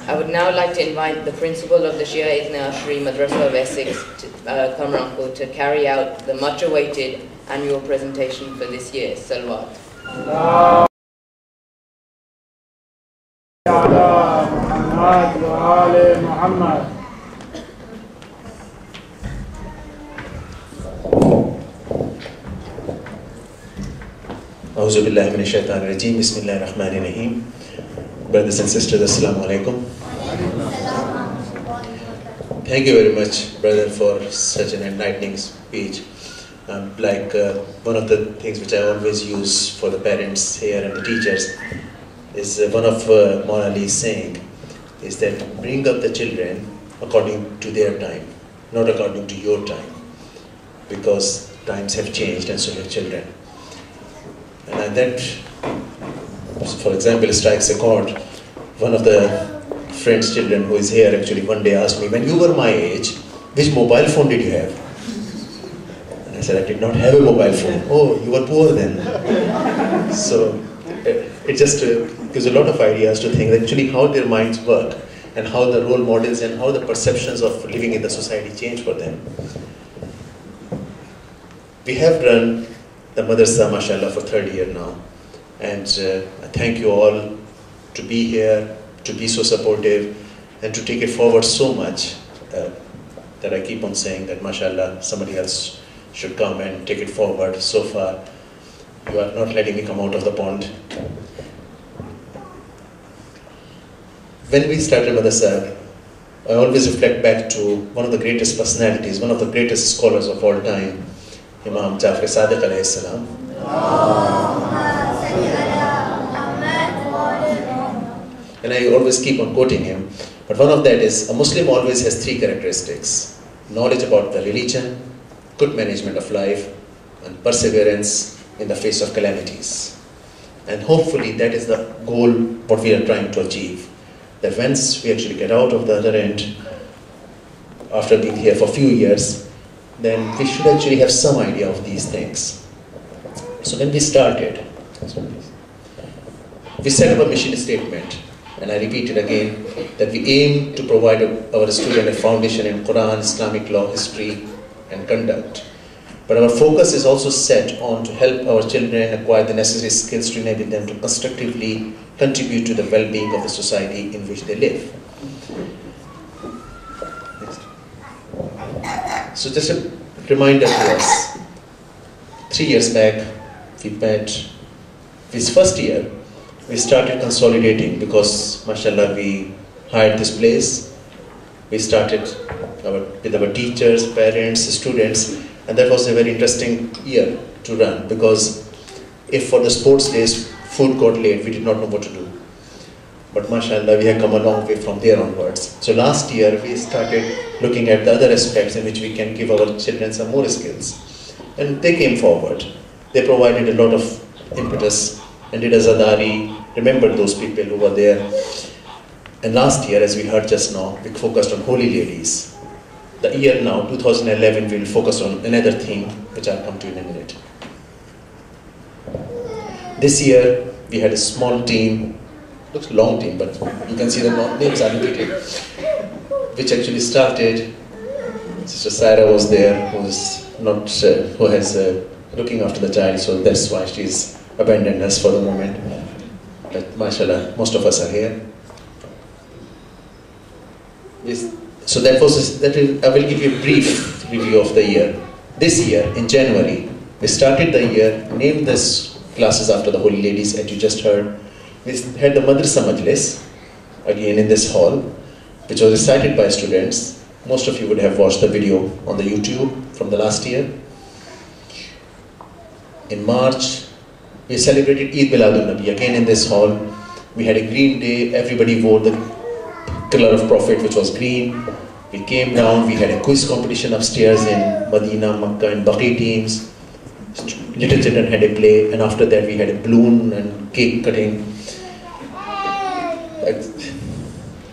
I would now like to invite the principal of the Shia Idna Ashri Madrasa of Essex, Kamranpur, to carry out the much-awaited annual presentation for this year. Salawat. A'udhu billahi minash shaitanir rajeem. Bismillahir rahmanir rahim. Brothers and sisters, assalamu alaikum. Thank you very much, brother, for such an enlightening speech. One of the things which I always use for the parents here and the teachers is one of Maulana Ali's saying is that bring up the children according to their time, not according to your time, because times have changed and so have children. And that, for example, strikes a chord. One of the friend's children who is here actually one day asked me, when you were my age, which mobile phone did you have? And I said, I did not have a mobile phone. Oh, you were poor then. So it just gives a lot of ideas to think actually how their minds work and how the role models and how the perceptions of living in the society change for them. We have run the Madrasa, mashallah, for third year now. And I thank you all to be here, to be so supportive, and to take it forward so much that I keep on saying that, mashallah, somebody else should come and take it forward. So far, you are not letting me come out of the pond. When we started Madrasa, I always reflect back to one of the greatest personalities, one of the greatest scholars of all time, Imam Jafar Sadiq alayhi salam. And I always keep on quoting him. But one of that is, a Muslim always has three characteristics: knowledge about the religion, good management of life, and perseverance in the face of calamities. And hopefully that is the goal, what we are trying to achieve. That once we actually get out of the other end, after being here for a few years, then we should actually have some idea of these things. So when we started, we set up a mission statement, and I repeat it again, that we aim to provide our student a foundation in Quran, Islamic law, history, and conduct. But our focus is also set on to help our children acquire the necessary skills to enable them to constructively contribute to the well-being of the society in which they live. So just a reminder to us, 3 years back, we met. This first year, we started consolidating because, mashallah, we hired this place. We started with our teachers, parents, students, and that was a very interesting year to run, because if for the sports days food got late, we did not know what to do. But mashallah, we have come a long way from there onwards. So last year, we started looking at the other aspects in which we can give our children some more skills. And they came forward. They provided a lot of impetus and did a zadari, remembered those people who were there. And last year, as we heard just now, we focused on holy ladies. The year now, 2011, we will focus on another theme, which I'll come to in a minute. This year, we had a small team. Looks a long team, but you can see the names are repeated, which actually started. Sister Sarah was there, who has looking after the child, so that's why she's abandoned us for the moment. But mashallah, most of us are here. So I will give you a brief review of the year. This year, in January, we started the year, named this classes after the holy ladies, as you just heard. We had the Madrasa Majlis, again in this hall, which was recited by students. Most of you would have watched the video on the YouTube from the last year. In March, we celebrated Eid Miladun Nabi, again in this hall. We had a green day, everybody wore the color of Prophet, which was green. We came down, we had a quiz competition upstairs in Medina, Makkah, and Baqi teams. Little children had a play, and after that we had a balloon and cake cutting.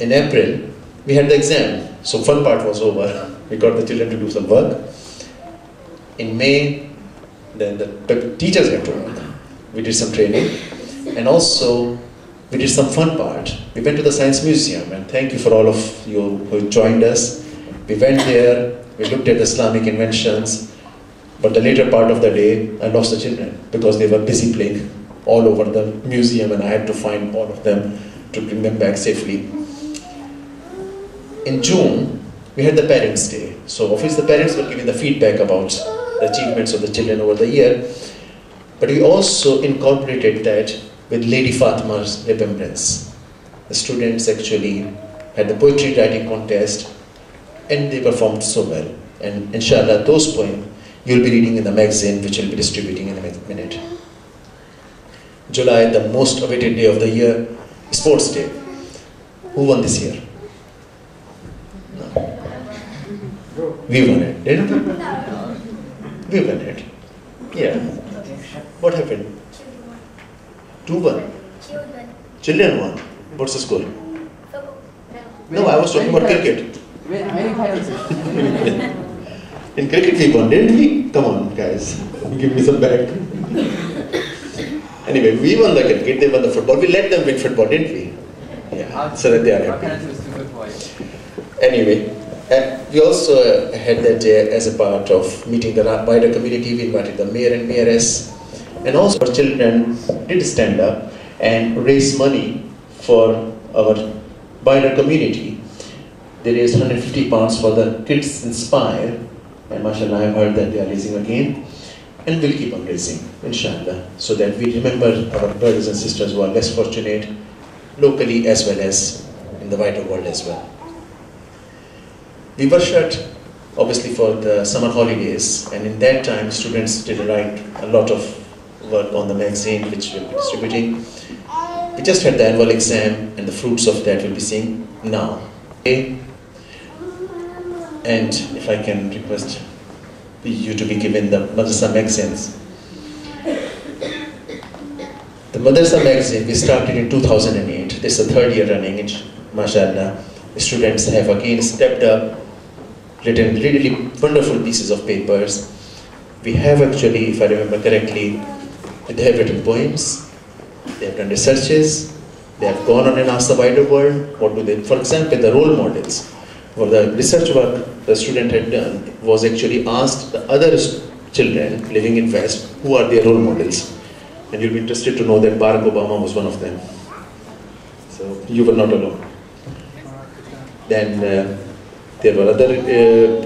In April, we had the exam, so fun part was over. We got the children to do some work. In May, then the teachers had to work. We did some training, and also we did some fun part. We went to the Science Museum, and thank you for all of you who joined us. We went there, we looked at the Islamic inventions, but the later part of the day, I lost the children because they were busy playing all over the museum, and I had to find all of them to bring them back safely. In June, we had the Parents' Day. So obviously the parents were giving the feedback about the achievements of the children over the year, but we also incorporated that with Lady Fatma's remembrance. The students actually had the poetry writing contest, and they performed so well. And inshallah, those poems you'll be reading in the magazine, which we'll be distributing in a minute. July, the most awaited day of the year, Sports Day. Who won this year? No. We won it, didn't we? We won it. Yeah. What happened? 2-1. Children won. What's the score? No, I was talking about cricket. In cricket we won, didn't we? Come on, guys. Give me some back. Anyway, we won the cricket, they won the football. We let them win football, didn't we? Yeah, so that they are happy. Anyway, we also had that day as a part of meeting the wider community. We invited the mayor and mayoress. And also our children did stand up and raise money for our wider community. They raised £150 for the Kids Inspire, and mashallah, I've heard that they are raising again, and we'll keep on raising, inshallah, so that we remember our brothers and sisters who are less fortunate, locally as well as in the wider world as well. We were shut, obviously, for the summer holidays, and in that time, students did write a lot of work on the magazine, which we'll be distributing. We just had the annual exam, and the fruits of that we'll be seeing now. Okay. And if I can request you to be given the Madrasa magazines. The Madrasa magazine we started in 2008. This is the 3rd year running, mashallah. The students have again stepped up, written really wonderful pieces of papers. We have actually, if I remember correctly, they have written poems, they have done researches, they have gone on and asked the wider world, what do they, for example, the role models. For the research work the student had done was actually asked the other children living in West who are their role models. And you'll be interested to know that Barack Obama was one of them. So you were not alone. Then there were other,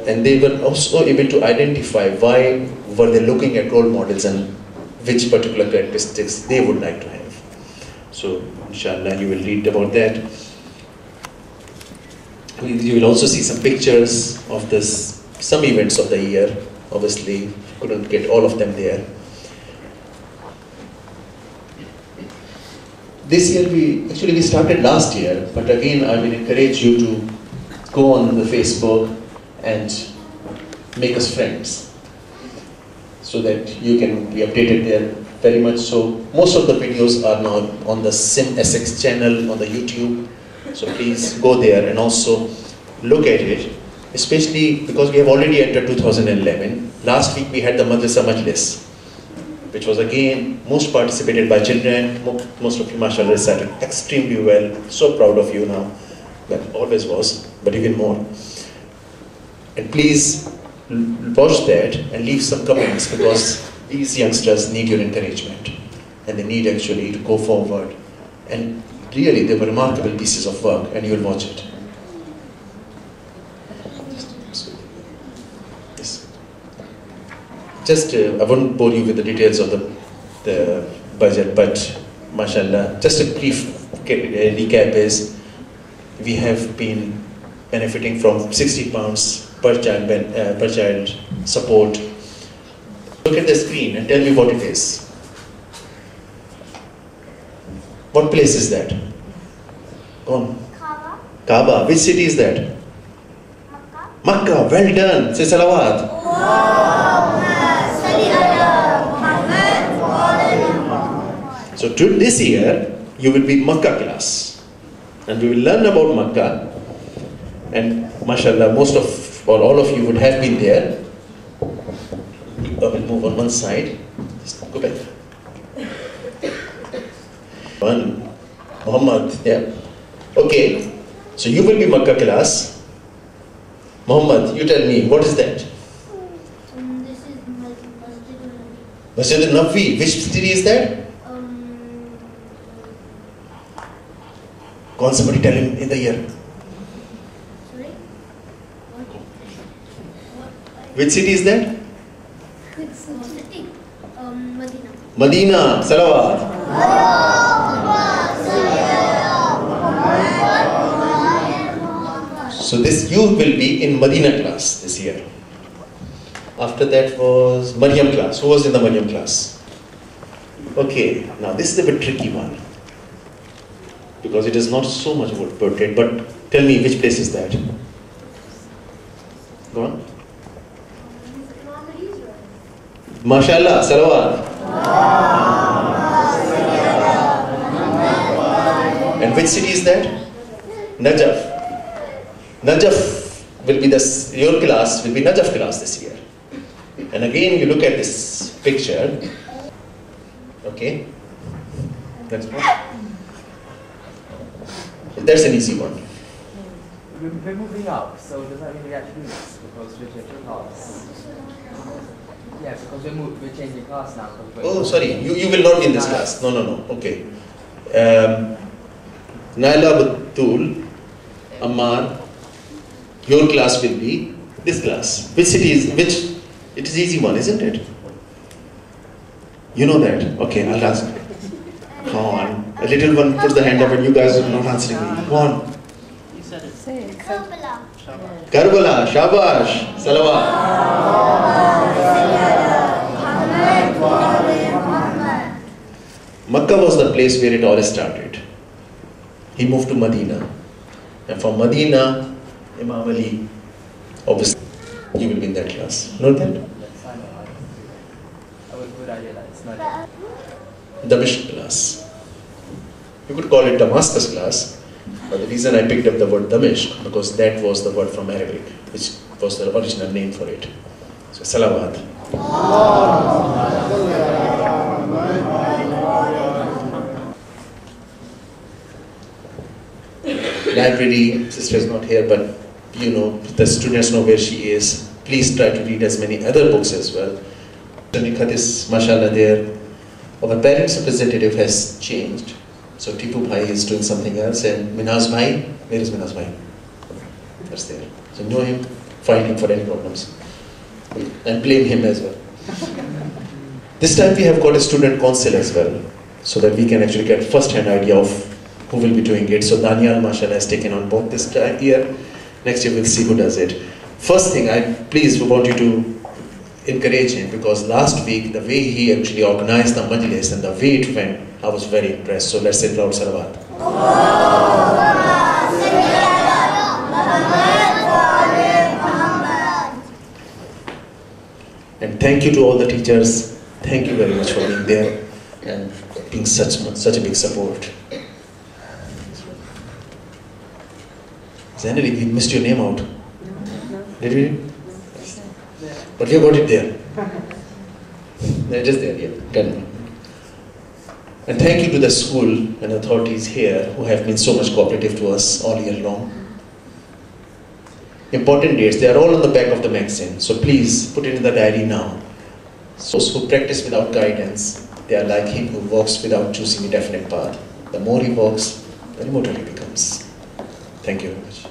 and they were also able to identify why were they looking at role models and which particular characteristics they would like to have. So inshallah you will read about that. You will also see some pictures of some events of the year. Obviously, couldn't get all of them there. This year we started last year, but again I will encourage you to go on the Facebook and make us friends, so that you can be updated there very much so. Most of the videos are now on the SiM Essex channel on the YouTube. So please go there and also look at it, especially because we have already entered 2011. Last week we had the Madrasa Majlis, which was again most participated by children. Most of you, mashallah, recited extremely well. So proud of you now. Well, always was, but even more. And please watch that and leave some comments, because these youngsters need your encouragement and they need actually to go forward. And really, they were remarkable pieces of work, and you will watch it. Yes. Just, I won't bore you with the details of the budget, but mashallah, just a brief recap is, we have been benefiting from £60 per child support. Look at the screen and tell me what it is. What place is that? Go on. Kaaba. Kaaba. Which city is that? Makkah. Makkah. Well done. Say salawat. So this year, you will be Makkah class. And we will learn about Makkah. And mashallah, most of, or all of you would have been there. I will move on one side. Just go back. Muhammad, yeah. Okay, so you will be Makkah class. Muhammad, you tell me, what is that? This is Masjid al-Nabi. Masjid al-Nabi, which city is that? Go on, somebody tell him in the year. Sorry? Which city is that? Which city? Medina. Medina, Salawat. So this you will be in Medina class this year. After that was Maryam class. Who was in the Maryam class? Okay, now this is a bit tricky one. Because it is not so much about portrait, but tell me which place is that? Go on. MashaAllah, Salawat. And which city is that? Najaf. Najaf will be your class will be Najaf class this year. And again, you look at this picture. Okay. Next one. That's an easy one. We're moving up, so does that mean we actually miss because we're changing class? Yeah, because we're changing class now. Oh, sorry, you will not be in this class. No. Okay. Naila, Batul, Ammar, your class will be this class. Which city is which? It is easy one, isn't it? You know that? Okay, I'll ask. Come on. A little one puts the hand up and you guys are not answering me. Go on. You said it. Say it. Karbala. Karbala, Shabash, Salawat. Makkah was the place where it all started. He moved to Medina. And from Medina, Imam Ali, obviously, you will be in that class. Know that? I would idea that it's not. Damashq class. You could call it Damascus class, but the reason I picked up the word Damashq because that was the word from Arabic, which was the original name for it. So, Salawat. Library, sister is not here, but you know, the students know where she is. Please try to read as many other books as well. Nikhat is, mashallah, there. Our parents' representative has changed. So Tipu Bhai is doing something else, and Minaz Bhai, where is Minaz Bhai? That's there. So know him, find him for any problems. And blame him as well. This time we have got a student council as well, so that we can actually get first-hand idea of who will be doing it. So Daniel, mashallah, has taken on board this year. Next year we'll see who does it. First thing, I want you to encourage him, because last week the way he actually organized the majlis and the way it went, I was very impressed. So let's say loud salawat. And thank you to all the teachers. Thank you very much for being there and being such a big support. Zainali, we missed your name out. Did we? But we got it there. They're just there, yeah. Done. And thank you to the school and authorities here who have been so much cooperative to us all year long. Important dates, they are all on the back of the magazine. So please put it in the diary now. Those who practice without guidance, they are like him who walks without choosing a definite path. The more he walks, the remoter he becomes. Thank you very much.